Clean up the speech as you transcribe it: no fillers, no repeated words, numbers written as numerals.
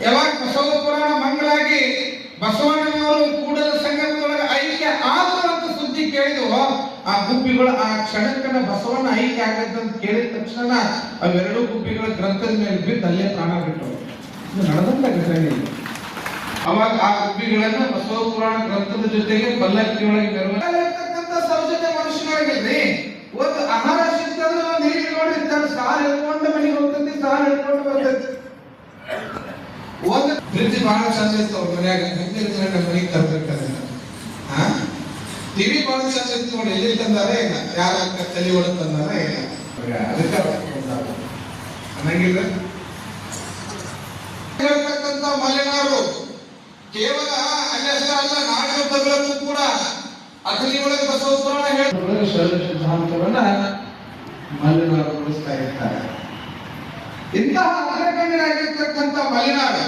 ಯಾವಾಗ ಬಸವ ಪುರಾಣ ಮಂಗಳಾಗಿ ಬಸವಣ್ಣನವರು ಕೂಡಲ ಸಂಗಮದೊಳಗೆ ಐಕ್ಯ ಆದ್ರು ಅಂತ ಸುದ್ದಿ ಕೇಳಿದ್ವು. ಆ ಗುಬ್ಬಿಗಳು ಆ ಕ್ಷಣಕ್ಕನ ಬಸವಣ್ಣ ಐಕ್ಯ ಆಗತ್ತಂತ ಕೇಳಿದ ತಕ್ಷಣ ಅವೆರಡೂ ಗುಬ್ಬಿಗಳ ಗ್ರಂಥದ ಮೇಲೆ ಬಿದ್ದು ಅಲ್ಲೇ ಪ್ರಾಣ ಬಿಟ್ಟವು. ಇದು ನಡೆದಂತ ಘಟನೆ. ಅವಾಗ ಆ ಗುಬ್ಬಿಗಳನ್ನ ಬಸವ ಪುರಾಣ ಗ್ರಂಥದ ಜೊತೆಗೆ ಪಲ್ಲಕ್ಕಿ ಒಳಗೆ ಮೆರವಣಿಗೆರ್ತಕ್ಕಂಥ ಸೌಜನ್ಯ ಮನುಷ್ಯನಾಗಿಲ್ರಿ. ಒಂದು ಆಹಾರ ಸಿಕ್ತಂದ್ರೆ ಒಂದು ನೀರು ನೋಡಿರ್ತಾರೆ, ಸಾರು ಹೇಳ್ಕೊಂಡು ಮನೆಗೆ ಹೋಗ್ತೈತಿ, ಸಾರು ಹೇಳ್ಕೊಂಡು ಬರ್ತೈತಿ. ಒಂದು ಫ್ರಿಡ್ಜ್ ಬಹಳ ಚಂದ ಇತ್ತು ಅವ್ರ ಮನ್ಯಾಗ, ಮನೆಗೆ ತರ್ಬೇಕಾದ್ರೆ ಟಿವಿ ಬಹಳ ಚಂದ ಇತ್ತು ನೋಡಿ. ಎಲ್ಲಿ ತಂದಾರ ಇಲ್ಲ, ಯಾರ ತಲೆ ಒಳಗೆ ತಂದಾರ ಇಲ್ಲ, ಅದಕ್ಕೆ ಅನ್ನಂಗಿಲ್ಲ. ಹೇಳ್ತಕ್ಕಂಥ ಮಲೆನಾಡು ಕೇವಲ ಅಲ್ಲಷ್ಟೇ ಅಲ್ಲ, ನಾಡಿನ ಕೂಡ ಅಗಲಿ ಒಳಗೆ ಬಸವ ಪುರಾಣ ಹೇಳಿ ಸಿದ್ಧಾಂತವನ್ನ ಮಲೆನಾಡು ಉಳಿಸ್ತಾ ಇರ್ತಾರೆ. ಇಂತಹ ಅಗ್ರಗಣ್ಯರಾಗಿರ್ತಕ್ಕಂಥ ಮಲೆನಾಡು